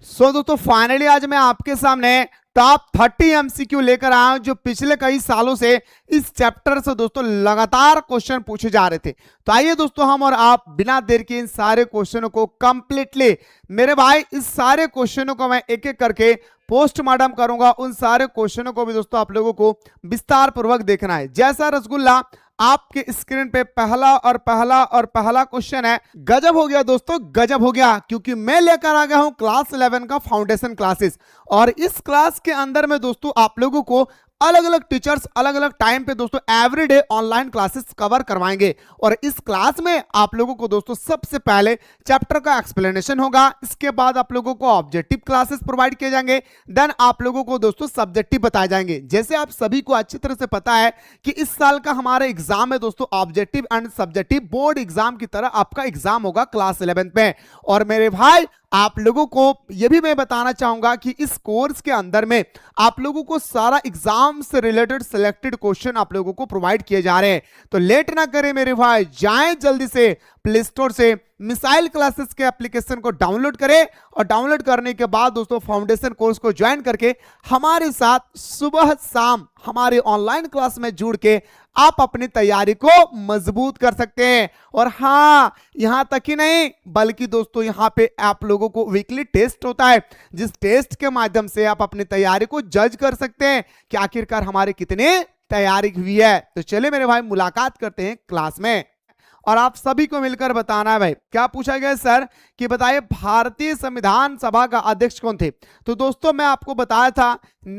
सो दोस्तों फाइनली आज मैं आपके सामने टॉप 30 एमसीक्यू लेकर आया हूं जो पिछले कई सालों से इस चैप्टर से दोस्तों लगातार क्वेश्चन पूछे जा रहे थे। तो आइए दोस्तों हम और आप बिना देर के इन सारे क्वेश्चनों को कंप्लीटली मेरे भाई इस सारे क्वेश्चनों को मैं एक एक करके पोस्टमार्टम करूंगा। उन सारे क्वेश्चनों को भी दोस्तों आप लोगों को विस्तार पूर्वक देखना है। जैसा रसगुल्ला आपके स्क्रीन पे पहला क्वेश्चन है। गजब हो गया दोस्तों, गजब हो गया, क्योंकि मैं लेकर आ गया हूं क्लास 11 का फाउंडेशन क्लासेस। और इस क्लास के अंदर में दोस्तों आप लोगों को अलग अलग टीचर्स अलग अलग टाइम पे दोस्तों एवरीडे ऑनलाइन क्लासेस कवर करवाएंगे। और इस क्लास में आप लोगों को दोस्तों सबसे पहले चैप्टर का एक्सप्लेनेशन होगा, इसके बाद आप लोगों को ऑब्जेक्टिव क्लासेस प्रोवाइड किए जाएंगे, देन आप लोगों को दोस्तों सब्जेक्टिव बताए जाएंगे। जैसे आप सभी को अच्छी तरह से पता है कि इस साल का हमारा एग्जाम है दोस्तों objective and subjective board exam की तरह आपका एग्जाम होगा क्लास 11 में। और मेरे भाई आप लोगों को यह भी मैं बताना चाहूंगा कि इस कोर्स के अंदर में आप लोगों को सारा एग्जाम से रिलेटेड सिलेक्टेड क्वेश्चन आप लोगों को प्रोवाइड किए जा रहे हैं। तो लेट ना करें मेरे भाई, जाएं जल्दी से प्ले स्टोर से मिसाइल क्लासेस के एप्लीकेशन को डाउनलोड करें और डाउनलोड करने के बाद दोस्तों फाउंडेशन कोर्स को ज्वाइन करके हमारे साथ सुबह शाम हमारे ऑनलाइन क्लास में जुड़ के आप अपनी तैयारी को मजबूत कर सकते हैं। और हाँ, यहां तक ही नहीं बल्कि दोस्तों यहां पे आप लोगों को वीकली टेस्ट होता है, जिस टेस्ट के माध्यम से आप अपनी तैयारी को जज कर सकते हैं कि आखिरकार हमारी कितनी तैयारी हुई है। तो चलिए मेरे भाई मुलाकात करते हैं क्लास में और आप सभी को मिलकर बताना है भाई क्या पूछा गया सर कि बताइए भारतीय संविधान सभा का अध्यक्ष कौन थे। तो दोस्तों मैं आपको बताया था,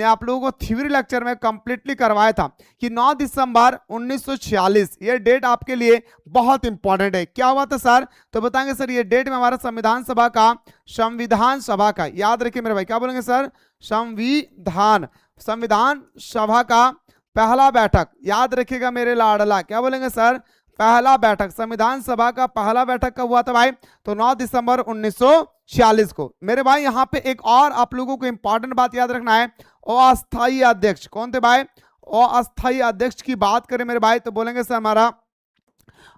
आप लोगों को थ्योरी लेक्चर में कंप्लीटली करवाया था कि 9 दिसंबर 1946 ये डेट आपके लिए बहुत इंपॉर्टेंट है। क्या हुआ था सर? तो बताएंगे सर ये डेट में हमारा संविधान सभा का याद रखिए मेरे भाई, क्या बोलेंगे सर? संविधान सभा का पहला बैठक याद रखिएगा मेरे लाडला, क्या बोलेंगे सर? पहला बैठक संविधान सभा का पहला बैठक कब हुआ था भाई? तो 9 दिसंबर 1946 को। मेरे भाई यहाँ पे एक और आप लोगों को इंपॉर्टेंट बात याद रखना है, अस्थायी अध्यक्ष कौन थे भाई? अस्थायी अध्यक्ष की बात करें मेरे भाई तो बोलेंगे सर हमारा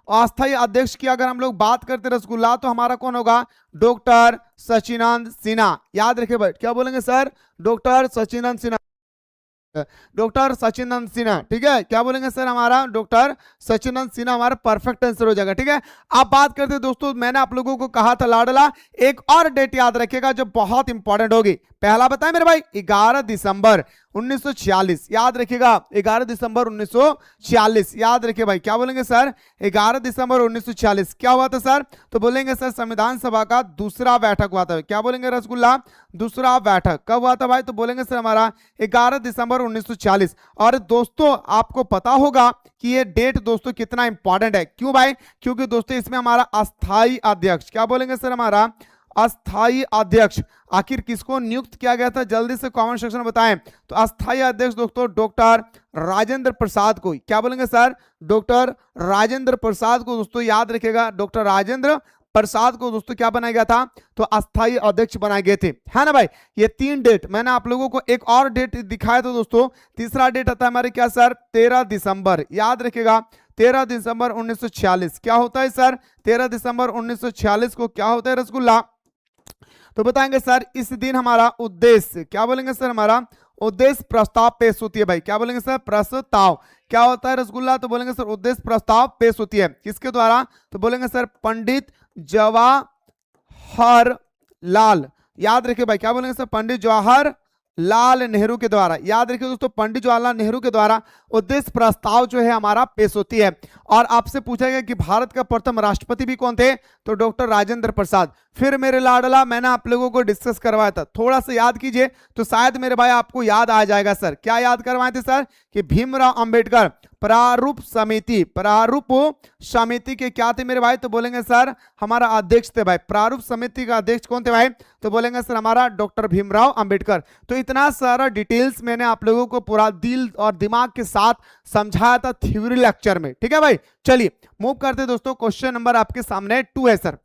अस्थायी अध्यक्ष की अगर हम लोग बात करते रसगुल्ला तो हमारा कौन होगा? डॉक्टर सचिदानंद सिन्हा। याद रखिए भाई, क्या बोलेंगे sir? Doctor Sachidanand Sinha, doctor Sachidanand Sinha. ठीक है, क्या बोलेंगे सर? हमारा डॉक्टर सचिदानंद सिन्हा हमारा परफेक्ट आंसर हो जाएगा। ठीक है, आप बात करते दोस्तों मैंने आप लोगों को कहा था लाडला एक और डेट याद रखिएगा जो बहुत इंपॉर्टेंट होगी। पहला बताएं मेरे भाई 11 दिसंबर 1946 याद रखिएगा, 11 दिसंबर 1946 याद रखिए भाई, क्या बोलेंगे सर? 11 दिसंबर 1946 क्या हुआ था सर? तो बोलेंगे सर संविधान सभा का दूसरा बैठक हुआ था। क्या बोलेंगे रसगुल्ला? दूसरा बैठक कब हुआ था भाई? तो बोलेंगे सर हमारा 11 दिसंबर 1946। और दोस्तों आपको पता होगा कि ये डेट दोस्तों कितना इंपॉर्टेंट है। क्यों भाई? क्योंकि दोस्तों इसमें हमारा अस्थायी अध्यक्ष, क्या बोलेंगे सर? हमारा अस्थायी अध्यक्ष आखिर किसको नियुक्त किया गया था? जल्दी से कमेंट सेक्शन में बताएं। तो अस्थायी अध्यक्ष दोस्तों डॉक्टर राजेंद्र प्रसाद को, क्या बोलेंगे सर? डॉक्टर राजेंद्र प्रसाद को दोस्तों याद रखिएगा, डॉक्टर राजेंद्र प्रसाद को दोस्तों क्या बनाया गया था? तो अस्थायी अध्यक्ष बनाए गए थे, है ना भाई। ये 3 डेट मैंने आप लोगों को एक और डेट दिखाया था दोस्तों। तीसरा डेट आता है हमारे क्या सर? 13 दिसंबर याद रखिएगा, 13 दिसंबर 1946 क्या होता है सर? 13 दिसंबर 1946 को क्या होता है रसगुल्ला? तो बताएंगे सर इस दिन हमारा उद्देश्य, क्या बोलेंगे सर? हमारा उद्देश्य प्रस्ताव पेश होती है भाई, क्या बोलेंगे सर? प्रस्ताव क्या होता है रसगुल्ला? तो बोलेंगे सर उद्देश्य प्रस्ताव पेश होती है किसके द्वारा? तो बोलेंगे सर पंडित जवाहर लाल, याद रखिए भाई, क्या बोलेंगे सर? पंडित जवाहर लाल नेहरू के द्वारा। याद रखिए दोस्तों पंडित जवाहरलाल नेहरू के द्वारा उद्देश्य प्रस्ताव जो है हमारा पेश होती है। और आपसे पूछा गया कि भारत का प्रथम राष्ट्रपति भी कौन थे? तो डॉक्टर राजेंद्र प्रसाद। फिर मेरे लाडला मैंने आप लोगों को डिस्कस करवाया था, थोड़ा सा याद कीजिए तो शायद मेरे भाई आपको याद आ जाएगा सर। क्या याद करवाए थे सर? कि भीमराव अंबेडकर प्रारूप समिति के क्या थे मेरे भाई? तो बोलेंगे सर हमारा अध्यक्ष थे भाई। प्रारूप समिति का अध्यक्ष कौन थे भाई? तो बोलेंगे सर हमारा डॉक्टर भीमराव अंबेडकर। तो इतना सारा डिटेल्स मैंने आप लोगों को पूरा दिल और दिमाग के साथ समझाया था थ्योरी लेक्चर में। ठीक है भाई, चलिए मूव करते दोस्तों। क्वेश्चन नंबर आपके सामने 2 है सर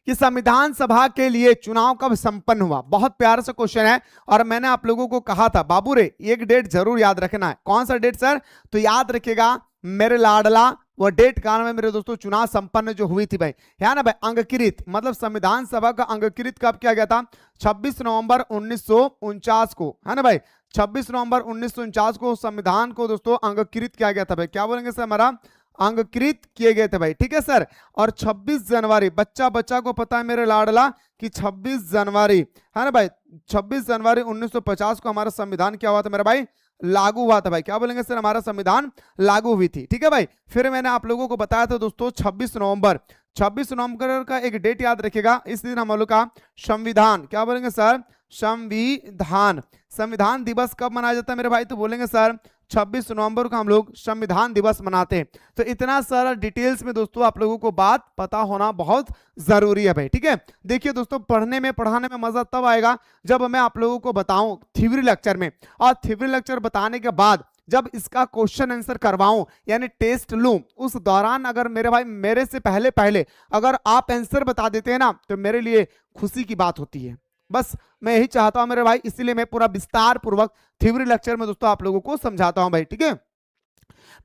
कि संविधान सभा के लिए चुनाव कब संपन्न हुआ। बहुत प्यारा सा क्वेश्चन है और मैंने आप लोगों को कहा था बाबू रे एक डेट जरूर याद रखना है। कौन सा डेट सर? तो याद रखिएगा मेरे लाडला वह डेट काल में मेरे दोस्तों चुनाव संपन्न जो हुई थी भाई, है ना भाई। अंगीकृत मतलब संविधान सभा का अंगीकृत कब किया गया था? 26 नवंबर 1949 को, है ना भाई। 26 नवंबर 1949 को संविधान को दोस्तों अंगीकृत किया गया था भाई। क्या बोलेंगे सर? हमारा अंगीकृत किए गए थे भाई, ठीक है सर। और 26 जनवरी, बच्चा बच्चा को पता है मेरे लाडला कि 26 जनवरी, है ना भाई, 26 जनवरी 1950 को हमारा संविधान क्या हुआ था मेरा भाई? लागू हुआ था भाई। क्या बोलेंगे सर? हमारा संविधान लागू हुई थी, ठीक है भाई। फिर मैंने आप लोगों को बताया था दोस्तों 26 नवंबर, 26 नवंबर का एक डेट याद रखिएगा, इस दिन हम लोग का संविधान, क्या बोलेंगे सर? संविधान। संविधान दिवस कब मनाया जाता है मेरे भाई? तो बोलेंगे सर 26 नवंबर को हम लोग संविधान दिवस मनाते हैं। तो इतना सारा डिटेल्स में दोस्तों आप लोगों को बात पता होना बहुत जरूरी है भाई, ठीक है। देखिए दोस्तों, पढ़ने में पढ़ाने में मजा तब आएगा जब मैं आप लोगों को बताऊं थ्योरी लेक्चर में, और थ्योरी लेक्चर बताने के बाद जब इसका क्वेश्चन आंसर करवाऊं यानी टेस्ट लूं, उस दौरान अगर मेरे भाई मेरे से पहले पहले अगर आप आंसर बता देते हैं ना, तो मेरे लिए खुशी की बात होती है। बस मैं यही चाहता हूं मेरे भाई, इसीलिए मैं पूरा विस्तार पूर्वक थ्योरी लेक्चर में दोस्तों आप लोगों को समझाता हूं भाई, ठीक है।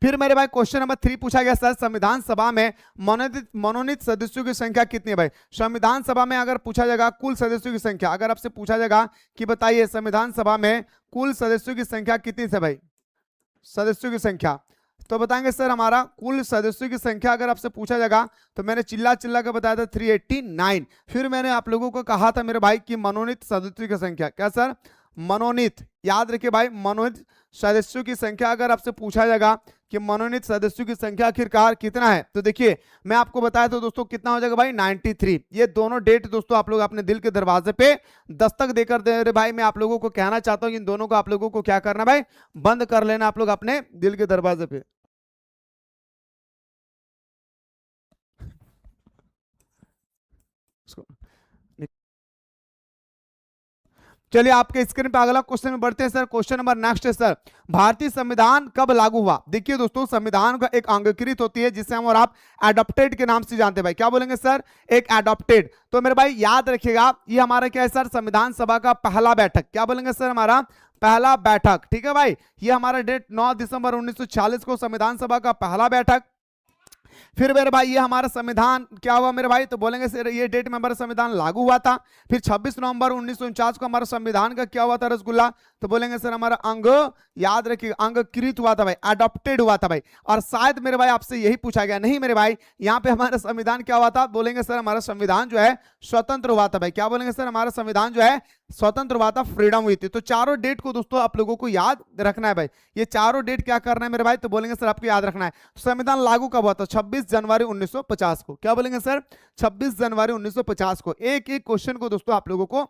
फिर मेरे भाई क्वेश्चन नंबर 3 पूछा गया सर, संविधान सभा में मनोनीत सदस्यों की संख्या कितनी है भाई? संविधान सभा में अगर पूछा जाएगा कुल सदस्यों की संख्या, अगर आपसे पूछा जाएगा कि बताइए संविधान सभा में कुल सदस्यों की संख्या कितनी है भाई? सदस्यों की संख्या, तो बताएंगे सर हमारा कुल सदस्यों की संख्या अगर आपसे पूछा जाएगा, तो मैंने चिल्ला चिल्ला के बताया था 389। फिर मैंने आप लोगों को कहा था मेरे भाई कि मनोनीत सदस्यों की संख्या, क्या सर? मनोनीत, याद रखिए भाई, मनोनीत सदस्यों की संख्या अगर आपसे पूछा जाएगा कि मनोनीत सदस्यों की संख्या आखिरकार कितना है, तो देखिए मैं आपको बताया तो दोस्तों कितना हो जाएगा भाई? 93। ये दोनों डेट दोस्तों आप लोग अपने दिल के दरवाजे पे दस्तक देकर दे रहे भाई। मैं आप लोगों को कहना चाहता हूं इन दोनों को आप लोगों को क्या करना भाई? बंद कर लेना आप लोग अपने दिल के दरवाजे पे। चलिए आपके स्क्रीन पे अगला क्वेश्चन में बढ़ते हैं सर। क्वेश्चन नंबर नेक्स्ट है सर, भारतीय संविधान कब लागू हुआ? देखिए दोस्तों, संविधान का एक अंगीकृत होती है जिसे हम और आप एडॉप्टेड के नाम से जानते हैं भाई। क्या बोलेंगे सर? एक एडॉप्टेड। तो मेरे भाई याद रखिएगा, ये हमारा क्या है सर? संविधान सभा का पहला बैठक। क्या बोलेंगे सर? हमारा पहला बैठक, ठीक है भाई। ये हमारा डेट 9 दिसंबर 1946 को संविधान सभा का पहला बैठक। फिर मेरे भाई ये हमारा संविधान क्या हुआ मेरे भाई? तो बोलेंगे सर ये डेट में हमारा संविधान लागू हुआ था। फिर 26 नवंबर 1949 को हमारा संविधान का क्या हुआ था रसगुल्ला? तो बोलेंगे सर हमारा अंग, याद रखिए, अंगीकृत हुआ था भाई, अडॉप्टेड हुआ था भाई। और शायद मेरे भाई आपसे यही पूछा गया, नहीं मेरे भाई, यहाँ पे हमारा संविधान क्या हुआ था? बोलेंगे सर हमारा संविधान जो है स्वतंत्र हुआ था भाई। क्या बोलेंगे सर? हमारा संविधान जो है स्वतंत्र हुआ था, फ्रीडम हुई थी। तो चारों डेट को दोस्तों आप लोगों को याद रखना है भाई। ये चारों डेट क्या करना है मेरे भाई? तो बोलेंगे सर आपको याद रखना है। तो संविधान लागू कब हुआ था? 26 जनवरी 1950 को। क्या बोलेंगे सर? 26 जनवरी 1950 को। एक एक क्वेश्चन को दोस्तों आप लोगों को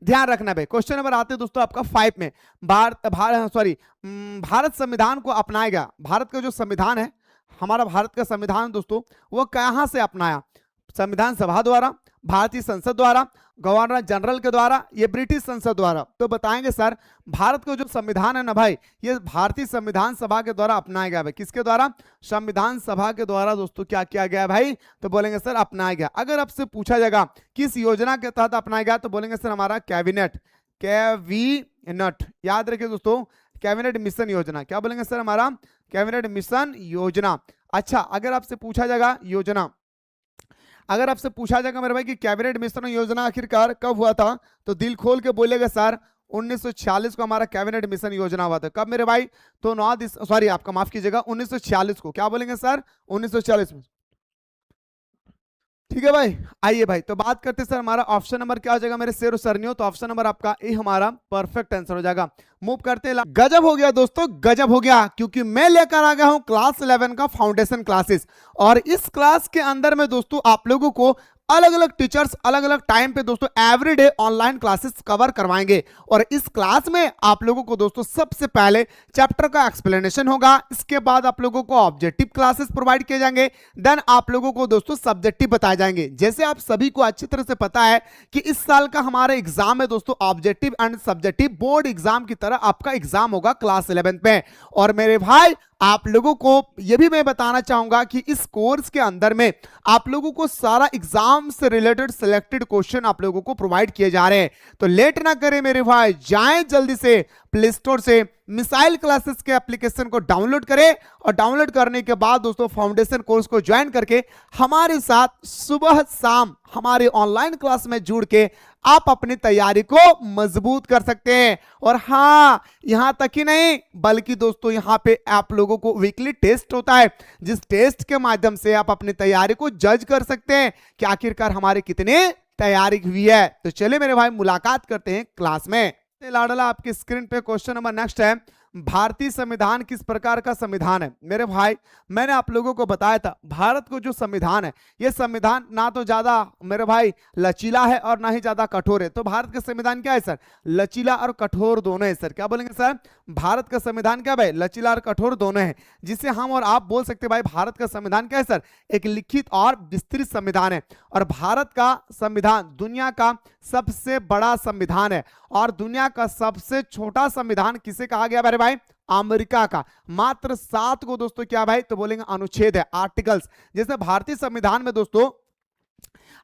ध्यान रखना है भाई। क्वेश्चन नंबर आते हैं दोस्तों आपका 5 में, भारत संविधान को अपनाया गया। भारत का जो संविधान है, हमारा भारत का संविधान दोस्तों, वो कहां से अपनाया? संविधान सभा द्वारा, भारतीय संसद द्वारा, गवर्नर जनरल के द्वारा, ये ब्रिटिश संसद द्वारा। तो बताएंगे सर भारत का जो संविधान है ना भाई, ये भारतीय संविधान सभा के द्वारा अपनाया गया भाई। किसके द्वारा? संविधान सभा के द्वारा दोस्तों क्या किया गया भाई? तो बोलेंगे सर अपनाया गया। अगर आपसे पूछा जाएगा किस योजना के तहत अपनाया गया, तो बोलेंगे सर हमारा कैबिनेट, कैबिनेट, याद रखिए दोस्तों, कैबिनेट मिशन योजना। क्या बोलेंगे सर? हमारा कैबिनेट मिशन योजना। अच्छा, अगर आपसे पूछा जाएगा योजना, अगर आपसे पूछा जाएगा मेरे भाई कि कैबिनेट मिशन योजना आखिरकार कब हुआ था, तो दिल खोल के बोलेगा सर 1946 को हमारा कैबिनेट मिशन योजना हुआ था। कब मेरे भाई? तो आपका माफ कीजिएगा 1946 को। क्या बोलेंगे सर? 1946 में, ठीक है भाई। आइए भाई, तो बात करते सर हमारा ऑप्शन नंबर क्या हो जाएगा मेरे शेर सरनियों? तो ऑप्शन नंबर आपका ए हमारा परफेक्ट आंसर हो जाएगा। मूव करते, गजब हो गया दोस्तों, गजब हो गया, क्योंकि मैं लेकर आ गया हूं क्लास 11 का फाउंडेशन क्लासेस। और इस क्लास के अंदर में दोस्तों आप लोगों को अलग अलग टीचर्स अलग अलग टाइम पे दोस्तों एवरीडे ऑनलाइन क्लासेस कवर करवाएंगे। और इस क्लास में आप लोगों को दोस्तों सबसे पहले चैप्टर का एक्सप्लेनेशन होगा, इसके बाद आप लोगों को ऑब्जेक्टिव क्लासेस प्रोवाइड किए जाएंगे, देन आप लोगों को दोस्तों सब्जेक्टिव बताए जाएंगे। जैसे आप सभी को अच्छी तरह से पता है कि इस साल का हमारा एग्जाम है दोस्तों objective and subjective board exam की तरह आपका एग्जाम होगा क्लास 11 में। और मेरे भाई आप लोगों को यह भी मैं बताना चाहूंगा कि इस कोर्स के अंदर में आप लोगों को सारा एग्जाम से रिलेटेड सिलेक्टेड क्वेश्चन आप लोगों को प्रोवाइड किए जा रहे हैं। तो लेट ना करें मेरे भाई, जाएं जल्दी से प्ले स्टोर से मिसाइल क्लासेस के एप्लीकेशन को डाउनलोड करें और डाउनलोड करने के बाद दोस्तों फाउंडेशन कोर्स को ज्वाइन करके हमारे साथ सुबह शाम हमारे ऑनलाइन क्लास में जुड़ के आप अपनी तैयारी को मजबूत कर सकते हैं। और हाँ, यहां तक ही नहीं बल्कि दोस्तों यहां पे आप लोगों को वीकली टेस्ट होता है, जिस टेस्ट के माध्यम से आप अपनी तैयारी को जज कर सकते हैं कि आखिरकार हमारे कितने तैयारी हुई है। तो चलिए मेरे भाई मुलाकात करते हैं क्लास में। लाडला आपकी स्क्रीन पे क्वेश्चन नंबर नेक्स्ट है, भारतीय संविधान किस प्रकार का संविधान है। मेरे भाई मैंने आप लोगों को बताया था भारत को जो संविधान है, यह संविधान ना तो ज्यादा मेरे भाई लचीला है और ना ही ज्यादा कठोर है। तो भारत का संविधान क्या है सर, लचीला और कठोर दोनों है सर। क्या बोलेंगे सर, भारत का संविधान क्या भाई, लचीला और कठोर दोनों है, जिसे हम और आप बोल सकते हैं भाई भारत का संविधान क्या है सर, एक लिखित और विस्तृत संविधान है। और भारत का संविधान दुनिया का सबसे बड़ा संविधान है और दुनिया का सबसे छोटा संविधान किसे कहा गया मेरे भाई, अमेरिका का। मात्र 7 को दोस्तों क्या भाई, तो बोलेंगे अनुच्छेद है, आर्टिकल्स। जैसे भारतीय संविधान में दोस्तों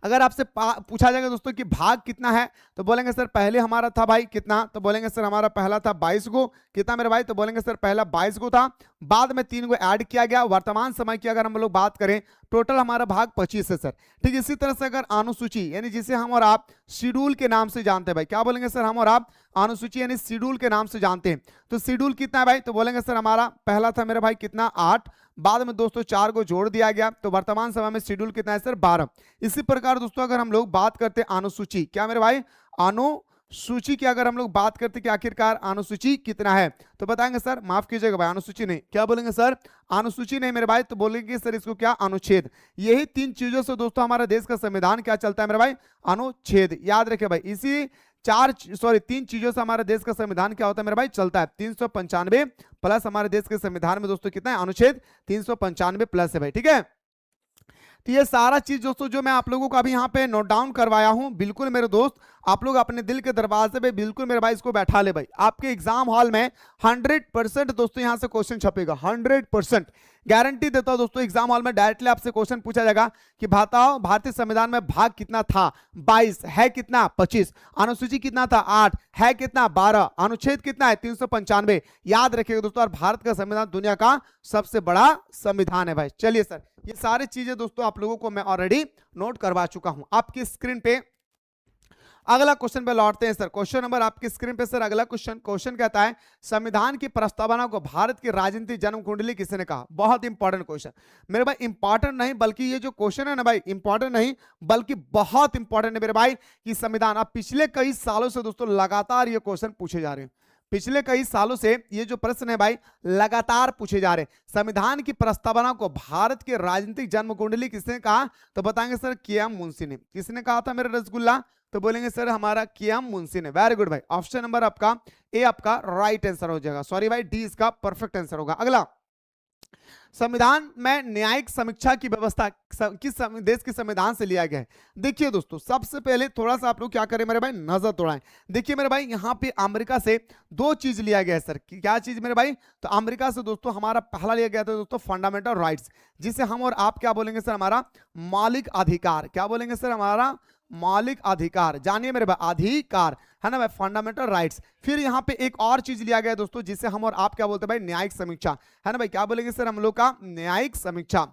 अगर आपसे पूछा जाएगा दोस्तों कि भाग कितना है, तो बोलेंगे सर पहले हमारा था भाई कितना, तो बोलेंगे सर हमारा पहला था 22 को। कितना मेरे भाई, तो बोलेंगे सर पहला 22 को था, बाद में 3 को ऐड किया गया। वर्तमान समय की अगर हम लोग बात करें टोटल हमारा भाग 25 है सर। ठीक, इसी तरह से अगर अनुसूची यानी जिसे हम और आप शेड्यूल के नाम से जानते हैं भाई, क्या बोलेंगे सर, हम और आप अनुसूची यानी शेड्यूल के नाम से जानते हैं। तो शेड्यूल कितना है भाई, तो बोलेंगे सर हमारा पहला था मेरे भाई कितना 8, बाद में दोस्तों 4 को जोड़ दिया गया, तो वर्तमान समय में शेड्यूल कितना है सर 12। इसी प्रकार दोस्तों अगर हम लोग बात करते हैं अनुसूची, क्या मेरे भाई अनुसूची की अगर हम लोग बात करते कि आखिरकार अनुसूची कितना है, तो बताएंगे सर, माफ कीजिएगा भाई अनुसूची नहीं, क्या बोलेंगे सर, अनुसूची नहीं मेरे भाई, तो बोलेंगे सर इसको क्या, अनुच्छेद। यही 3 चीजों से दोस्तों हमारे देश का संविधान क्या चलता है मेरे भाई, अनुच्छेद। याद रखे भाई, इसी 3 चीजों से हमारे देश का संविधान क्या होता है मेरे भाई, चलता है। 395 प्लस हमारे देश के संविधान में दोस्तों कितना है, अनुच्छेद 395 प्लस है भाई। ठीक है, तो ये सारा चीज दोस्तों जो मैं आप लोगों को अभी यहाँ पे नोट डाउन करवाया हूं, बिल्कुल मेरे दोस्त आप लोग अपने दिल के दरवाजे पे बिल्कुल मेरे भाई इसको बैठा ले भाई। आपके एग्जाम हॉल में 100% दोस्तों यहाँ से क्वेश्चन छपेगा, 100% गारंटी देता हूं दोस्तों। एग्जाम हॉल में डायरेक्टली आपसे क्वेश्चन पूछा जाएगा कि बताओ भारतीय संविधान में भाग कितना था, 22 है कितना 25, अनुसूची कितना था 8 है कितना 12, अनुच्छेद कितना है 395। याद रखिएगा दोस्तों, और भारत का संविधान दुनिया का सबसे बड़ा संविधान है भाई। चलिए सर, ये सारी चीजें दोस्तों आप लोगों को मैं ऑलरेडी नोट करवा चुका हूं। आपकी स्क्रीन पे अगला क्वेश्चन पे लौटते हैं सर। क्वेश्चन नंबर आपकी स्क्रीन पे सर अगला क्वेश्चन कहता है, संविधान की प्रस्तावना को भारत की राजनीतिक जन्म कुंडली किसने कहा। बहुत इंपॉर्टेंट क्वेश्चन मेरे भाई, इंपॉर्टेंट नहीं बल्कि ये जो क्वेश्चन है ना भाई, इंपॉर्टेंट नहीं बल्कि बहुत इंपॉर्टेंट है मेरे भाई कि संविधान। अब पिछले कई सालों से दोस्तों लगातार ये क्वेश्चन पूछे जा रहे हैं, पिछले कई सालों से ये जो प्रश्न है भाई लगातार पूछे जा रहे हैं। संविधान की प्रस्तावना को भारत के राजनीतिक जन्म कुंडली किसने कहा, तो बताएंगे सर के.एम. मुंशी ने। किसने कहा था मेरे रसगुल्ला, तो बोलेंगे सर हमारा के.एम. मुंशी ने। वेरी गुड भाई, ऑप्शन नंबर आपका ए आपका राइट आंसर हो जाएगा, सॉरी भाई डी इसका परफेक्ट आंसर होगा। अगला, संविधान में न्यायिक समीक्षा की व्यवस्था किस देश के संविधान से लिया गया है। देखिए दोस्तों, सबसे पहले थोड़ा सा आप लोग क्या करें मेरे भाई, नजर दौड़ाएं। देखिए मेरे भाई यहाँ पे अमेरिका से 2 चीज लिया गया है सर। क्या चीज मेरे भाई, तो अमेरिका से दोस्तों हमारा पहला लिया गया था दोस्तों फंडामेंटल राइट्स, जिसे हम और आप क्या बोलेंगे सर, हमारा मौलिक अधिकार। क्या बोलेंगे सर, हमारा मौलिक अधिकार। जानिए मेरे भाई, अधिकार है ना भाई, फंडामेंटल राइट्स। फिर यहाँ पे एक और चीज लिया गया दोस्तों जिसे हम और आप क्या बोलते हैं भाई, न्यायिक समीक्षा, है ना भाई। क्या बोलेंगे सर हम लोग का, न्यायिक समीक्षा।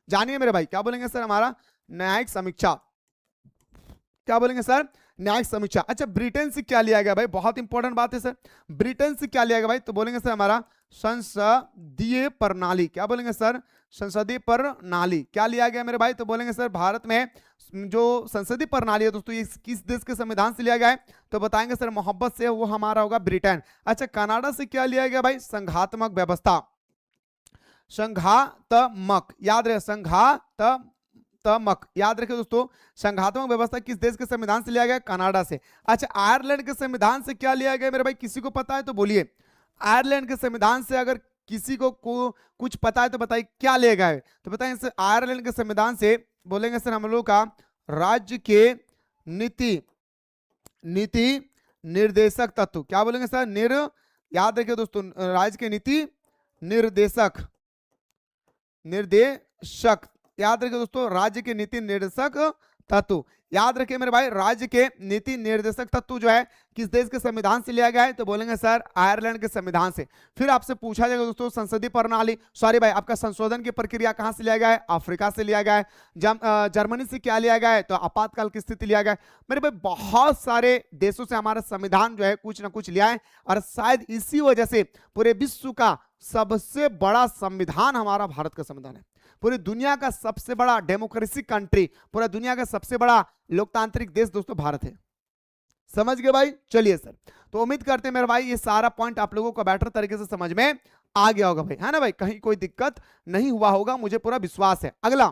जानिए मेरे भाई, क्या बोलेंगे सर, हमारा न्यायिक समीक्षा। क्या बोलेंगे सर, न्यायिक समीक्षा। अच्छा, ब्रिटेन से क्या लिया गया भाई, बहुत इंपॉर्टेंट बात है सर। ब्रिटेन से क्या लिया गया भाई, तो बोलेंगे सर हमारा संसदीय प्रणाली। क्या बोलेंगे सर, संसदीय प्रणाली। क्या लिया गया मेरे भाई, तो बोलेंगे सर भारत में जो संसदीय प्रणाली है दोस्तों ये किस देश के संविधान से लिया गया है, तो बताएंगे सर मोहब्बत से, वो हमारा होगा ब्रिटेन। अच्छा, कनाडा से क्या लिया गया भाई, संघात्मक व्यवस्था, संघात्मक। याद रहे, संघात्मक याद रखिए दोस्तों, संघात्मक व्यवस्था किस देश के संविधान से लिया गया, कनाडा से। अच्छा, आयरलैंड के संविधान से क्या लिया गया मेरे भाई, किसी को पता है तो बोलिए। आयरलैंड के संविधान से अगर किसी को कुछ पता है तो बताइए क्या लिया गया है, तो बताएंगे सर आयरलैंड के संविधान से बोलेंगे सर हम लोग का राज्य के नीति निर्देशक तत्व। क्या बोलेंगे सर, याद रखिए दोस्तों, राज्य के नीति निर्देशक निर्देशक, याद रखिए दोस्तों, राज्य के नीति निर्देशक तत्व। याद रखिए मेरे भाई, राज्य के नीति निर्देशक तत्व जो है किस देश के संविधान से लिया गया है, तो बोलेंगे सर आयरलैंड के संविधान से। फिर आपसे पूछा जाएगा दोस्तों संसदीय प्रणाली, सॉरी भाई, आपका संशोधन की प्रक्रिया कहां से लिया गया है, अफ्रीका से लिया गया है। जर्मनी से क्या लिया गया है, तो आपातकाल की स्थिति लिया गया है। मेरे भाई बहुत सारे देशों से हमारा संविधान जो है कुछ ना कुछ लिया है, और शायद इसी वजह से पूरे विश्व का सबसे बड़ा संविधान हमारा भारत का संविधान है। पूरी दुनिया का सबसे बड़ा डेमोक्रेसी कंट्री, पूरा दुनिया का सबसे बड़ा लोकतांत्रिक देश दोस्तों भारत है। समझ गए भाई? चलिए सर, तो उम्मीद करते हैं मेरे भाई ये सारा पॉइंट आप लोगों को बेटर तरीके से समझ में आ गया होगा भाई, है ना भाई? कहीं कोई दिक्कत नहीं हुआ होगा, मुझे पूरा विश्वास है। अगला,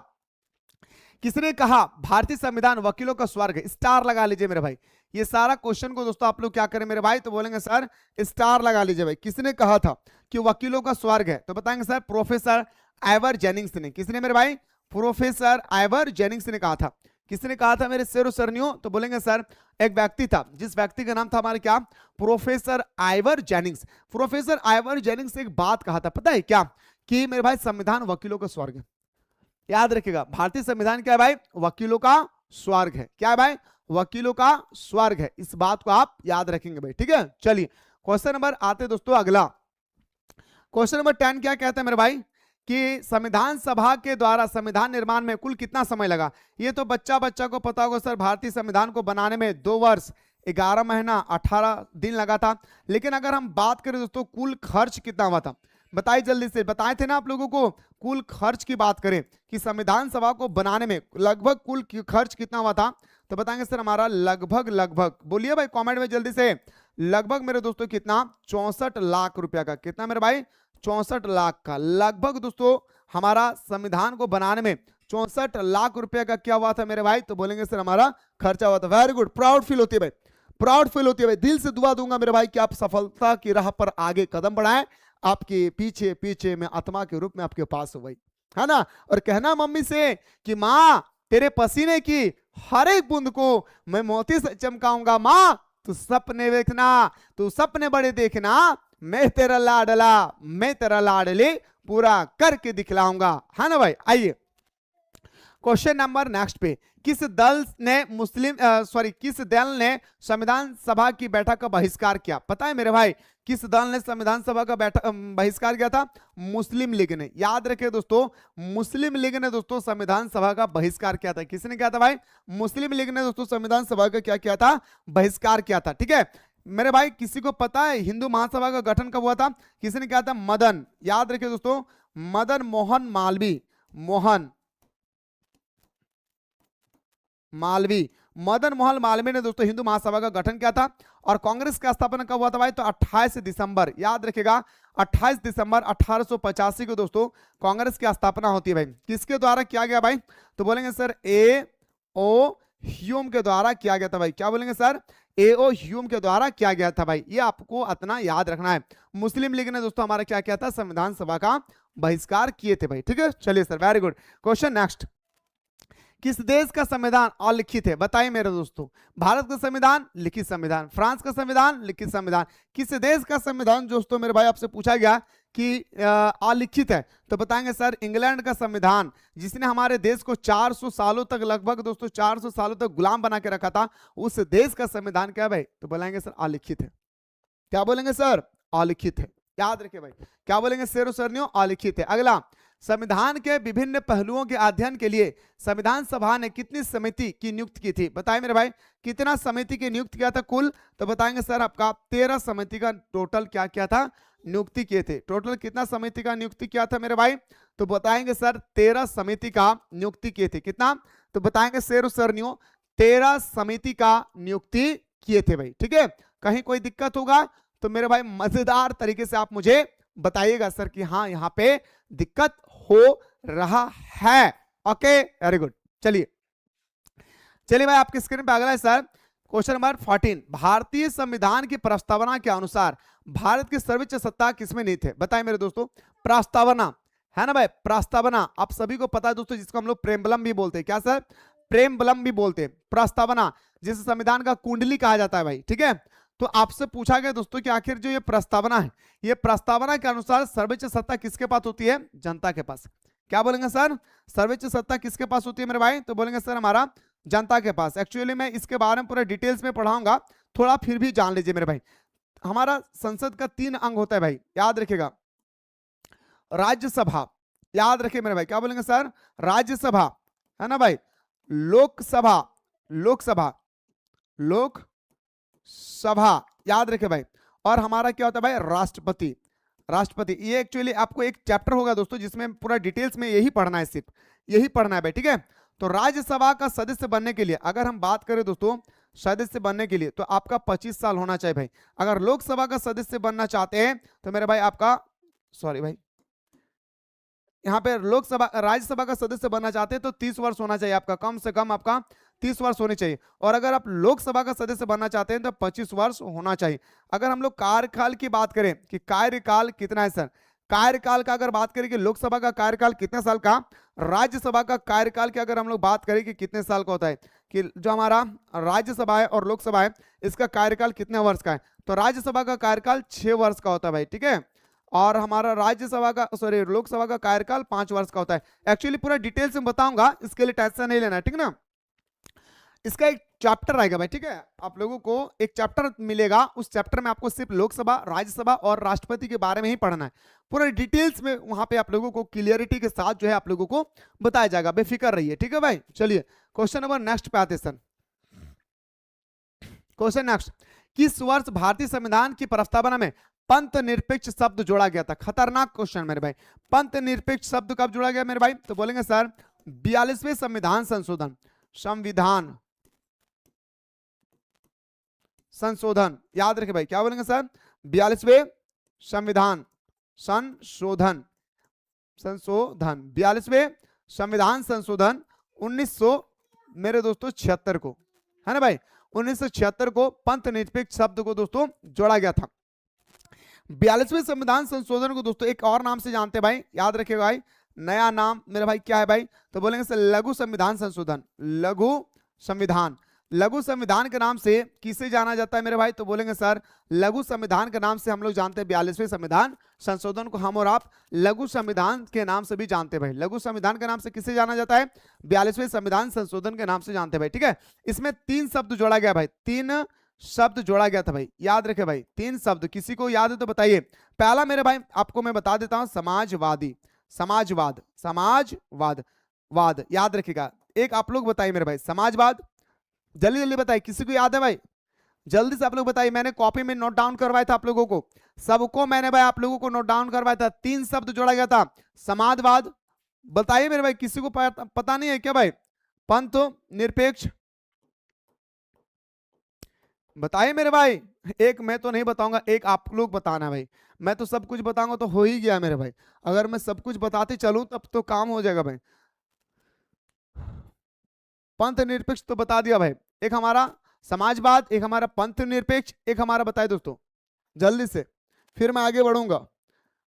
किसने कहा भारतीय संविधान वकीलों का स्वर्ग है? स्टार लगा लीजिए मेरे भाई। ये सारा क्वेश्चन को दोस्तों आप लोग क्या करें मेरे भाई, तो बोलेंगे सर स्टार लगा लीजिए भाई। किसने कहा था कि वकीलों का स्वर्ग है, तो बताएंगे सर प्रोफेसर आइवर जेनिंग्स ने। किसने मेरे भाई? प्रोफेसर आइवर जेनिंग्स ने कहा था। किसने कहा था मेरे शेरों सरनियों, तो बोलेंगे सर एक व्यक्ति था, जिस व्यक्ति का नाम था हमारे क्या, professor Ivor Jennings. Professor Ivor Jennings ने एक बात कहा था, पता है क्या, कि मेरे भाई संविधान वकीलों का स्वर्ग है। याद रखिएगा, भारतीय संविधान क्या है भाई? वकीलों का स्वर्ग है। क्या है भाई? वकीलों का स्वर्ग है। इस बात को आप याद रखेंगे भाई, ठीक है। चलिए क्वेश्चन नंबर आते दोस्तों अगला। क्वेश्चन नंबर 10 क्या कहता है मेरे भाई, कि संविधान सभा के द्वारा संविधान निर्माण में कुल कितना समय लगा? ये तो बच्चा को पता होगा सर, भारतीय संविधान को बनाने में 2 वर्ष 11 महीना 18 दिन लगा था। लेकिन अगर हम बात करें दोस्तों कुल खर्च कितना हुआ था, बताइए जल्दी से। बताए थे ना आप लोगों को, कुल खर्च की बात करें कि संविधान सभा को बनाने में लगभग कुल खर्च कितना हुआ था, तो बताएंगे सर हमारा लगभग, बोलिए भाई कमेंट में जल्दी से, लगभग मेरे दोस्तों कितना, 64 लाख रुपया का। कितना मेरे भाई? 64 लाख का लगभग दोस्तों हमारा संविधान को बनाने में 64 लाख रुपया का क्या हुआ था मेरे भाई, तो बोलेंगे सर हमारा खर्चा हुआ था। वेरी गुड, प्राउड फील होती है भाई, प्राउड फील होती है भाई। दिल से दुआ दूंगा मेरे भाई कि आप सफलता की राह पर आगे कदम बढ़ाएं, आपके पीछे पीछे में आत्मा के रूप में आपके पास हो भाई, है ना। और कहना मम्मी से कि माँ तेरे पसीने की हर एक बूंद को मैं मोती से चमकाऊंगा, माँ तू सपने देखना, तू सपने बड़े देखना, मैं तेरा लाडला, मैं तेरा लाडली पूरा करके दिखलाऊंगा, है ना भाई। आइए क्वेश्चन नंबर नेक्स्ट पे, किस दल ने संविधान सभा की बैठक का बहिष्कार किया? पता है मेरे भाई किस दल ने संविधान सभा का बहिष्कार किया था? मुस्लिम लीग ने। याद रखिए दोस्तों, मुस्लिम लीग ने दोस्तों संविधान सभा का बहिष्कार किया था। किसने किया था भाई? मुस्लिम लीग ने दोस्तों संविधान सभा का क्या किया था? बहिष्कार किया था, ठीक है मेरे भाई। किसी को पता है हिंदू महासभा का गठन कब हुआ था? किसने किया था? मदन, याद रखिए दोस्तों, मदन मोहन मालवीय, मदन मोहन मालवीय ने दोस्तों हिंदू महासभा का गठन किया था। और कांग्रेस का स्थापना कब हुआ था भाई? तो 28 दिसंबर, याद रखिएगा 28 दिसंबर 1885 को दोस्तों कांग्रेस की स्थापना होती है भाई। किसके द्वारा किया गया भाई? तो बोलेंगे सर A.O. ह्यूम के द्वारा किया गया था भाई। क्या बोलेंगे सर? A.O. ह्यूम के द्वारा किया गया था भाई। ये आपको इतना याद रखना है। मुस्लिम लीग ने दोस्तों हमारा क्या किया था? संविधान सभा का बहिष्कार किए थे भाई, ठीक है। चलिए sir, very good. Question next, किस देश का संविधान अलिखित है? बताइए मेरे दोस्तों, भारत का संविधान लिखित संविधान, फ्रांस का संविधान लिखित संविधान, किस देश का संविधान दोस्तों मेरे भाई आपसे पूछा गया कि अलिखित है, तो बताएंगे सर इंग्लैंड का संविधान, जिसने हमारे देश को 400 सालों तक, लगभग दोस्तों 400 सालों तक गुलाम बना के रखा था, उस देश का संविधान क्या है भाई? तो बोलेंगे सर अलिखित है। क्या बोलेंगे सर? अलिखित है। याद रखिए भाई, क्या बोलेंगे शेरों सरनियों? अलिखित है। अगला, संविधान के विभिन्न पहलुओं के अध्ययन के लिए संविधान सभा ने कितनी समिति की नियुक्ति की थी? बताइए मेरे भाई, कितना समिति की नियुक्ति किया था कुल? तो बताएंगे सर आपका 13 समिति का टोटल क्या किया था? नियुक्ति किए थे। टोटल कितना समिति का नियुक्ति किया था मेरे भाई? तो बताएंगे सर 13 समिति का नियुक्ति किए थे। कितना? तो बताएंगे शेरों सरनियों 13 समिति का नियुक्ति किए थे भाई, ठीक है। कहीं कोई दिक्कत होगा तो मेरे भाई मजेदार तरीके से आप मुझे बताइएगा सर कि हाँ यहाँ पे दिक्कत हो रहा है। Okay, very good. चलिए भाई, आपके स्क्रीन पे अगला है सर क्वेश्चन नंबर 14, भारतीय संविधान की प्रस्तावना के अनुसार भारत की सर्वोच्च सत्ता किसमें निहित है? बताएं मेरे दोस्तों, प्रस्तावना है ना भाई, प्रस्तावना आप सभी को पता है दोस्तों, जिसको हम लोग प्रेमबलम भी बोलते हैं। क्या सर? प्रेमबलम भी बोलते हैं। प्रस्तावना जिसे संविधान का कुंडली कहा जाता है भाई, ठीक है। तो आपसे पूछा गया दोस्तों कि आखिर जो ये प्रस्तावना है, ये प्रस्तावना के अनुसार सर्वोच्च सत्ता किसके पास होती है? जनता के पास। क्या बोलेंगे सर? सर्वोच्च सत्ता किसके पास होती है मेरे भाई? तो बोलेंगे सर हमारा जनता के पास। एक्चुअली मैं इसके बारे में पूरा डिटेल्स में पढ़ाऊंगा, थोड़ा फिर भी जान लीजिए मेरे भाई। हमारा संसद का 3 अंग होता है भाई, याद रखिएगा। राज्यसभा, याद रखिए मेरे भाई, क्या बोलेंगे सर? राज्यसभा, है ना भाई। लोकसभा, लोकसभा, लोकसभा, याद रखिए भाई। और हमारा क्या होता है भाई? राष्ट्रपति, राष्ट्रपति। ये एक्चुअली आपको एक चैप्टर होगा दोस्तों जिसमें पूरा डिटेल्स में यही पढ़ना है, सिर्फ यही पढ़ना है भाई, ठीक है। तो राज्यसभा का सदस्य बनने के लिए अगर हम बात करें दोस्तों, सदस्य बनने के लिए तो आपका 25 साल होना चाहिए भाई। अगर लोकसभा का सदस्य बनना चाहते हैं तो मेरे भाई आपका, सॉरी भाई, यहाँ पे लोकसभा राज्यसभा का सदस्य बनना चाहते हैं तो 30 वर्ष होना चाहिए आपका, कम से कम आपका 30 वर्ष होने चाहिए। और अगर आप लोकसभा का सदस्य बनना चाहते हैं तो 25 वर्ष होना चाहिए। अगर हम लोग कार्यकाल की बात करें कि कार्यकाल कितना है सर, कार्यकाल का अगर बात करें कि लोकसभा का कार्यकाल कितने साल का, राज्यसभा का कार्यकाल की अगर हम लोग बात करें कि कितने साल का होता है, कि जो हमारा राज्यसभा है और लोकसभा है इसका कार्यकाल कितने वर्ष का है, तो राज्यसभा का कार्यकाल 6 वर्ष का होता है भाई, ठीक है। और हमारा राज्यसभा का, सॉरी, लोकसभा का कार्यकाल 5 वर्ष का होता है। एक्चुअली पूरा डिटेल्स में बताऊंगा, इसके लिए टेंशन नहीं लेना है, ठीक ना। इसका एक चैप्टर आएगा भाई, ठीक है। आप लोगों को एक चैप्टर मिलेगा, उस चैप्टर में आपको सिर्फ लोकसभा, राज्यसभा और राष्ट्रपति के बारे में ही पढ़ना है। पूरा डिटेल्स में वहां पे आप लोगों को क्लियरिटी के साथ जो है आप लोगों को बताया जाएगा, बेफिक्र रहिए, ठीक है भाई। चलिए क्वेश्चन नंबर नेक्स्ट पे आते सर। क्वेश्चन नेक्स्ट, किस वर्ष भारतीय संविधान की प्रस्तावना में पंथ निरपेक्ष शब्द जोड़ा गया था? खतरनाक क्वेश्चन मेरे भाई। पंथ निरपेक्ष शब्द कब जोड़ा गया मेरे भाई? तो बोलेंगे सर 42वें संविधान संशोधन, संविधान संशोधन, याद रखिए भाई, क्या बोलेंगे सर? 42वें संविधान संशोधन, संशोधन 42वें संविधान संशोधन 1900 मेरे दोस्तों 76 को, है ना भाई, 1976 को पंथ निरपेक्ष शब्द को दोस्तों जोड़ा गया था। 42वें संविधान संशोधन को दोस्तों एक और नाम से जानते हैं भाई, याद रखिएगा भाई, नया नाम मेरा भाई क्या है भाई? तो बोलेंगे सर लघु संविधान संशोधन, लघु संविधान। लघु संविधान के नाम से किसे जाना जाता है मेरे भाई? तो बोलेंगे सर लघु संविधान के नाम से हम लोग जानते हैं 42वें संविधान संशोधन को, हम और आप लघु संविधान के नाम से भी जानते हैं भाई। लघु संविधान के नाम से किसे जाना जाता है? 42वें संविधान संशोधन के नाम से जानते हैं भाई, ठीक है। इसमें 3 शब्द जोड़ा गया भाई, 3 शब्द जोड़ा गया था भाई, याद रखे भाई, 3 शब्द। किसी को याद है तो बताइए। पहला मेरे भाई आपको मैं बता देता हूं, समाजवादी, समाजवाद, समाजवाद, वाद, याद रखिएगा। एक आप लोग बताइए मेरे भाई, समाजवाद, जल्दी जल्दी बताइए, किसी को याद है भाई? जल्दी से आप लोग बताइए, मैंने कॉपी में नोट डाउन करवाया था आप लोगों को, सबको मैंने भाई आप लोगों को नोट डाउन करवाया था। 3 शब्द जोड़ा गया था, समाजवाद, बताइए मेरे भाई, किसी को पता नहीं है क्या भाई? पंथ निरपेक्ष, बताइए मेरे भाई। एक मैं तो नहीं बताऊंगा, एक आप लोग बताना भाई। मैं तो सब कुछ बताऊंगा तो हो ही गया मेरे भाई, अगर मैं सब कुछ बताते चलूं तब तो काम हो जाएगा भाई। पंथ निरपेक्ष तो बता दिया भाई, एक हमारा समाजवाद, एक हमारा पंथ निरपेक्ष, एक हमारा बताए दोस्तों जल्दी से, फिर मैं आगे बढ़ूंगा।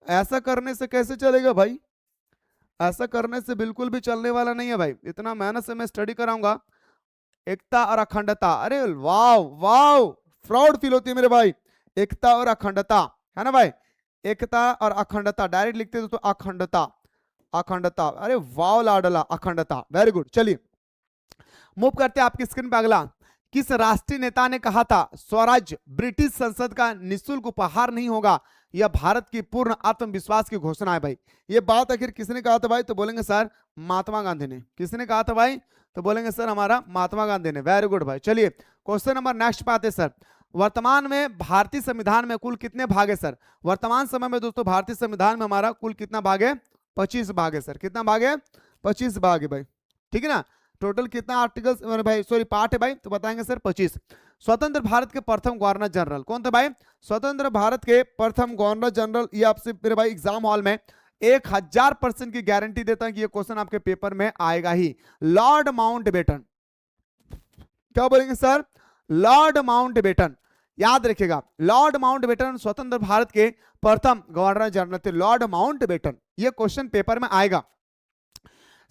ऐसा करने से कैसे चलेगा भाई? ऐसा करने से बिल्कुल भी चलने वाला नहीं है भाई, इतना मेहनत से मैं स्टडी कराऊंगा। एकता और अखंडता, अरे वाह वाह, प्राउड फील होती है मेरे भाई। एकता और अखंडता, है ना भाई, एकता और अखंडता, डायरेक्ट लिखते दोस्तों अखंडता, अखंडता, अरे वाह लाडला, अखंडता, वेरी गुड। चलिए मूव करते हैं आपकी स्क्रीन पे अगला। किस राष्ट्रीय नेता ने कहा था स्वराज ब्रिटिश संसद का निःशुल्क उपहार नहीं होगा, यह भारत की पूर्ण आत्मविश्वास की घोषणा है भाई। ये बात आखिर किसने कहा था भाई? तो बोलेंगे सर महात्मा गांधी ने। किसने कहा था भाई? तो बोलेंगे सर हमारा महात्मा गांधी ने, वेरी गुड भाई। चलिए क्वेश्चन नंबर नेक्स्ट पे आते सर। वर्तमान में भारतीय संविधान में कुल कितने भाग है सर? वर्तमान समय में दोस्तों भारतीय संविधान में हमारा कुल कितना भाग है? 25 भाग है सर। कितना भाग है? 25 भाग है भाई, ठीक है ना। टोटल कितना आर्टिकल्स भाई, सॉरी पार्ट है भाई? तो बताएंगे सर 25। स्वतंत्र भारत के प्रथम गवर्नर जनरल कौन थे भाई? स्वतंत्र भारत के प्रथम गवर्नर जनरल, ये आपसे मेरे भाई एग्जाम हॉल में 1000% की गारंटी देता है कि ये क्वेश्चन आपके पेपर में आएगा ही। लॉर्ड माउंटबेटन, क्या बोलेंगे सर? लॉर्ड माउंटबेटन, याद रखिएगा, लॉर्ड माउंटबेटन स्वतंत्र भारत के प्रथम गवर्नर जनरल थे, लॉर्ड माउंटबेटन। ये क्वेश्चन पेपर में आएगा।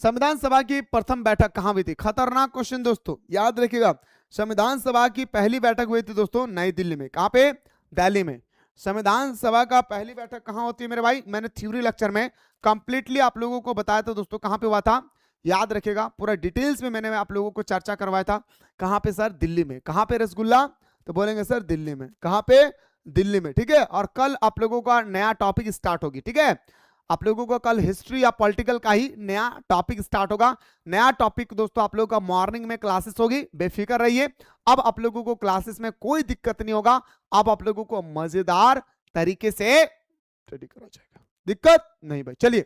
संविधान सभा की प्रथम बैठक कहां हुई थी? खतरनाक क्वेश्चन दोस्तों, याद रखिएगा। संविधान सभा की पहली बैठक हुई थी दोस्तों नई दिल्ली में। कहां पे? दिल्ली में। संविधान सभा का पहली बैठक कहां होती है मेरे भाई? मैंने थ्योरी लेक्चर में कंप्लीटली आप लोगों को बताया था दोस्तों, कहां पे हुआ था याद रखिएगा, पूरा डिटेल्स में मैंने आप लोगों को चर्चा करवाया था। कहां पे सर? दिल्ली में। कहां पे रसगुल्ला? तो बोलेंगे सर दिल्ली में। कहां पे? दिल्ली में। ठीक है, और कल आप लोगों का नया टॉपिक स्टार्ट होगी। ठीक है, आप लोगों को कल हिस्ट्री या पॉलिटिकल का ही नया टॉपिक स्टार्ट होगा। नया टॉपिक दोस्तों आप लोगों का मॉर्निंग में क्लासेस होगी, बेफिक्र रहिए। अब आप लोगों को क्लासेस में कोई दिक्कत नहीं होगा, अब आप लोगों को मजेदार तरीके से स्टडी करा जाएगा, दिक्कत नहीं भाई। चलिए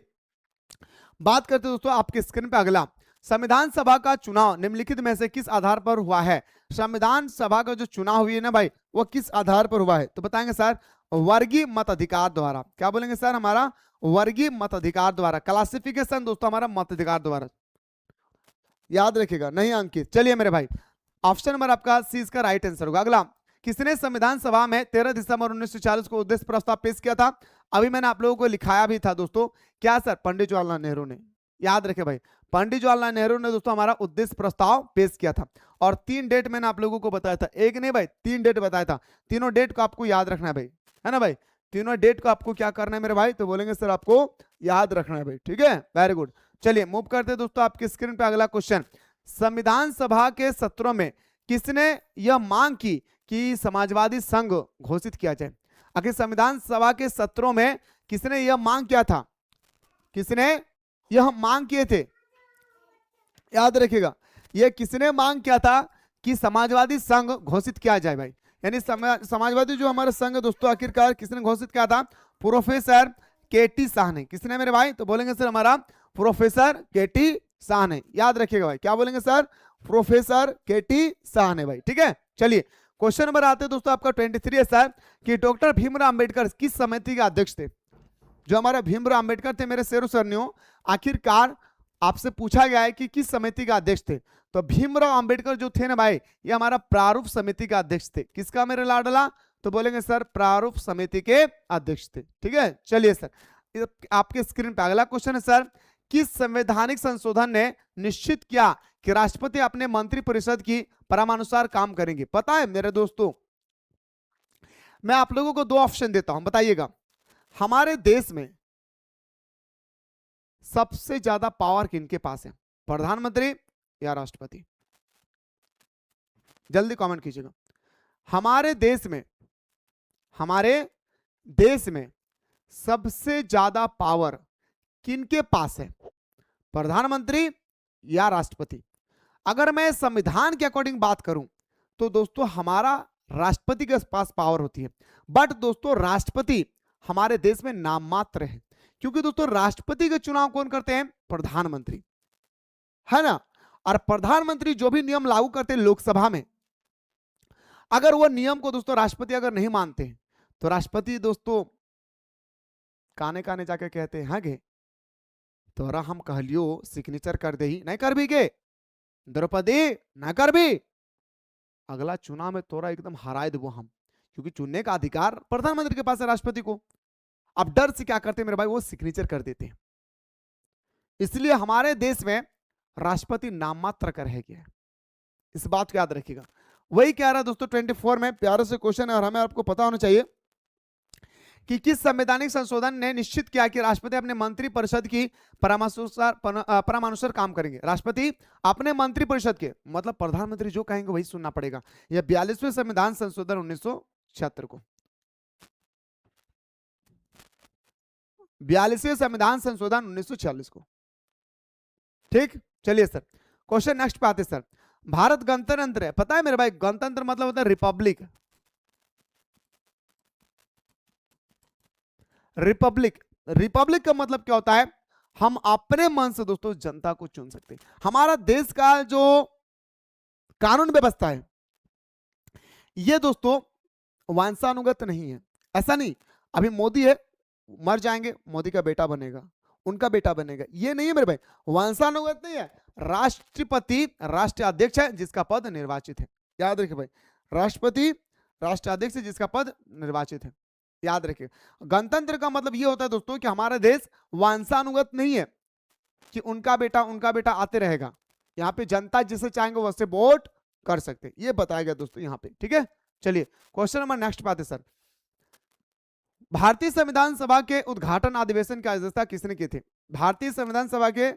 बात करते हैं दोस्तों आपके स्क्रीन पे अगला, संविधान सभा का चुनाव निम्नलिखित में से किस आधार पर हुआ है? संविधान सभा का जो चुनाव हुई है ना भाई, वो किस आधार पर हुआ है? तो बताएंगे सर वर्गीय मताधिकार द्वारा। क्या बोलेंगे सर? हमारा वर्गीय मताधिकार द्वारा। क्लासिफिकेशन दोस्तों हमारा मताधिकार द्वारा, याद रखिएगा, नहीं अंकित। चलिए मेरे भाई, ऑप्शन नंबर आपका सी इसका राइट आंसर होगा। अगला, किसने संविधान सभा में 13 दिसंबर 1940 को उद्देश्य प्रस्ताव पेश किया था? अभी मैंने आप लोगों को लिखाया भी था दोस्तों, क्या सर? पंडित जवाहरलाल नेहरू ने। याद रखे भाई, पंडित जवाहरलाल नेहरू ने दोस्तों हमारा उद्देश्य प्रस्ताव पेश किया था। और 3 डेट मैंने आप लोगों को बताया था, एक नहीं भाई 3 डेट बताया था। तीनों डेट को आपको याद रखना है भाई, है ना भाई? तीनों डेट को आपको क्या करना है मेरे भाई? तो बोलेंगे सर आपको याद रखना है भाई। ठीक है, वेरी गुड। चलिए मूव करते हैं दोस्तों आपके स्क्रीन पे अगला क्वेश्चन, संविधान सभा के सत्रों में किसने यह मांग की कि समाजवादी संघ घोषित किया जाए? आखिर संविधान सभा के सत्रों में किसने यह मांग किया था? किसने यह मांग किए थे? याद रखिएगा, यह किसने मांग किया था कि समाजवादी संघ घोषित किया जाए भाई? यानी समाजवादी जो हमारा संघ है दोस्तों, आखिरकार किसने घोषित किया था? प्रोफेसर केटी शाह ने। किसने मेरे भाई? तो बोलेंगे सर हमारा प्रोफेसर केटी शाह ने। याद रखिएगा भाई, क्या बोलेंगे सर? प्रोफेसर केटी शाह ने भाई। ठीक है, चलिए क्वेश्चन नंबर आते हैं दोस्तों आपका 23 है सर, कि डॉक्टर भीमराव अंबेडकर किस समिति के अध्यक्ष थे? जो हमारे भीमराव अंबेडकर थे मेरे शेरों सरनियों, आखिरकार आपसे पूछा गया है कि किस समिति का अध्यक्ष थे? तो भीमराव अंबेडकर जो थे ना भाई, ये हमारा प्रारूप समिति का अध्यक्ष थे। किसका मेरे लाडला? तो बोलेंगे सर प्रारूप समिति के अध्यक्ष थे। ठीक है, चलिए सर आपके स्क्रीन पे अगला क्वेश्चन है सर, किस संवैधानिक संशोधन ने निश्चित किया कि राष्ट्रपति अपने मंत्रिपरिषद की परामर्शानुसार काम करेंगे? पता है मेरे दोस्तों, मैं आप लोगों को 2 ऑप्शन देता हूं, बताइएगा। हमारे देश में सबसे ज्यादा पावर किनके पास है? प्रधानमंत्री या राष्ट्रपति? जल्दी कमेंट कीजिएगा। हमारे देश में सबसे ज्यादा पावर किनके पास है? प्रधानमंत्री या राष्ट्रपति? अगर मैं संविधान के अकॉर्डिंग बात करूं तो दोस्तों हमारा राष्ट्रपति के पास पावर होती है, बट दोस्तों राष्ट्रपति हमारे देश में नाम मात्र है, क्योंकि दोस्तों राष्ट्रपति के चुनाव कौन करते हैं? प्रधानमंत्री, है ना? और प्रधानमंत्री जो भी नियम लागू करते हैं लोकसभा में, अगर वो नियम को दोस्तों राष्ट्रपति अगर नहीं मानते हैं तो राष्ट्रपति दोस्तों काने काने जाके कहते हैं, हाँ गे तोरा हम कहलियो सिग्नेचर कर दे ही नहीं कर भी गे द्रौपदी ना कर भी, अगला चुनाव में तोरा एकदम हराए देवो हम, क्योंकि चुनने का अधिकार प्रधानमंत्री के पास है, राष्ट्रपति को। अब डर से क्या करते हैं मेरे भाई? वो सिग्नेचर कर देते हैं। इसलिए हमारे देश में राष्ट्रपति नाम मात्र का रह गया है, इस बात को याद रखिएगा। वही कह रहा है दोस्तों 24 में, प्यारे से क्वेश्चन है और हमें आपको पता होना चाहिए कि किस संवैधानिक संशोधन ने निश्चित किया कि राष्ट्रपति अपने मंत्रिपरिषद की परामर्शानुसार काम करेंगे? राष्ट्रपति अपने मंत्रिपरिषद के, मतलब प्रधानमंत्री जो कहेंगे वही सुनना पड़ेगा। यह 42वें संविधान संशोधन 1976 को, 42वें संविधान संशोधन 1946 को। ठीक, चलिए सर क्वेश्चन नेक्स्ट पे आते सर। भारत गणतंत्र है, पता है मेरे भाई? गणतंत्र मतलब होता है रिपब्लिक। रिपब्लिक का मतलब क्या होता है? हम अपने मन से दोस्तों जनता को चुन सकते हैं। हमारा देश का जो कानून व्यवस्था है ये दोस्तों वंशानुगत नहीं है। ऐसा नहीं अभी मोदी है, मर जाएंगे मोदी का बेटा बनेगा, उनका बेटा बनेगा, ये नहीं है मेरे भाई, वंशानुगत नहीं है। राष्ट्रपति राष्ट्राध्यक्ष है जिसका पद निर्वाचित है, याद रखिए भाई, राष्ट्रपति राष्ट्राध्यक्ष है जिसका पद निर्वाचित है, याद रखिए। गणतंत्र का मतलब ये होता है दोस्तों कि हमारा देश वंशानुगत नहीं है कि उनका बेटा आते रहेगा। यहाँ पे जनता जिसे चाहेंगे वैसे वोट कर सकते, ये बताया गया दोस्तों यहाँ पे। ठीक है, चलिए क्वेश्चन नंबर नेक्स्ट पे आते सर। भारतीय संविधान सभा के उद्घाटन अधिवेशन की अध्यक्षता किसने की थी? भारतीय संविधान सभा के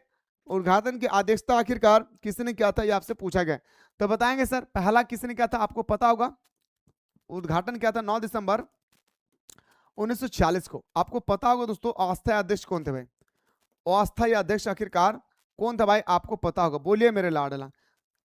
उद्घाटन की अध्यक्षता आखिरकार किसने किया था, ये आपसे पूछा गया। तो बताएंगे सर पहला किसने किया था, आपको पता होगा। उद्घाटन किया था 9 दिसंबर 1946 को। आपको पता होगा दोस्तों अस्थायी अध्यक्ष कौन थे भाई, अस्थायी अध्यक्ष आखिरकार कौन था भाई, आपको पता होगा। बोलिए मेरे लाडला,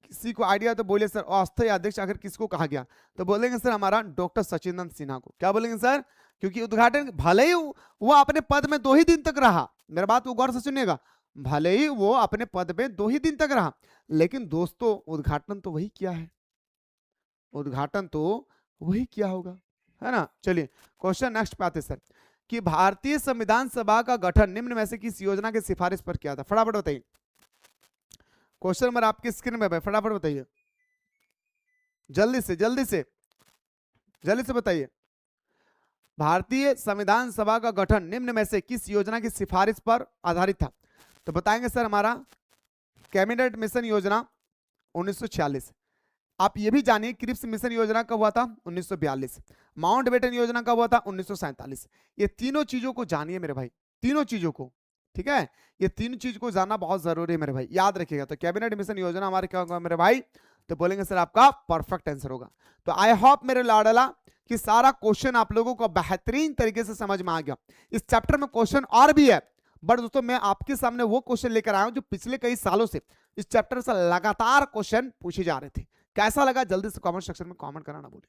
किसी को आइडिया तो बोलिए सर, अस्थायी अध्यक्ष आखिर किसको कहा गया? तो बोलेंगे सर हमारा डॉक्टर सचिदानंद सिन्हा को। क्या बोलेंगे सर? क्योंकि उद्घाटन भले ही वो अपने पद में 2 ही दिन तक रहा, मेरा बात को गौर से सुनिएगा, भले ही वो अपने पद में 2 ही दिन तक रहा, लेकिन दोस्तों उद्घाटन तो वही किया है, उद्घाटन तो वही किया होगा, है ना। चलिए क्वेश्चन नेक्स्ट पे आते सर, कि भारतीय संविधान सभा का गठन निम्न में से किस योजना की सिफारिश पर किया था? फटाफट बताइए, क्वेश्चन नंबर आपकी स्क्रीन में भाई, फटाफट बताइए, जल्दी से जल्दी से जल्दी से बताइए। भारतीय संविधान सभा का गठन निम्न में से किस योजना की सिफारिश पर आधारित था? तो बताएंगे सर हमारा कैबिनेट मिशन योजना 1946। आप ये भी जानिए क्रिप्स मिशन योजना कब हुआ था? 1942। माउंटबेटन योजना कब हुआ था? 1947। ये तीनों चीजों को जानिए मेरे भाई, तीनों चीजों को, ठीक है। ये तीन चीज को जानना बहुत जरूरी है मेरे भाई, याद रखिएगा। तो कैबिनेट मिशन योजना हमारे क्या होगा मेरे भाई? तो बोलेंगे सर आपका परफेक्ट आंसर होगा। तो आई होप मेरे लाडला कि सारा क्वेश्चन आप लोगों को बेहतरीन तरीके से समझ में आ गया। इस चैप्टर में क्वेश्चन और भी है, बट दोस्तों मैं आपके सामने वो क्वेश्चन लेकर आया हूं जो पिछले कई सालों से इस चैप्टर से लगातार क्वेश्चन पूछे जा रहे थे। कैसा लगा जल्दी से कमेंट सेक्शन में कमेंट करना ना भूलिए।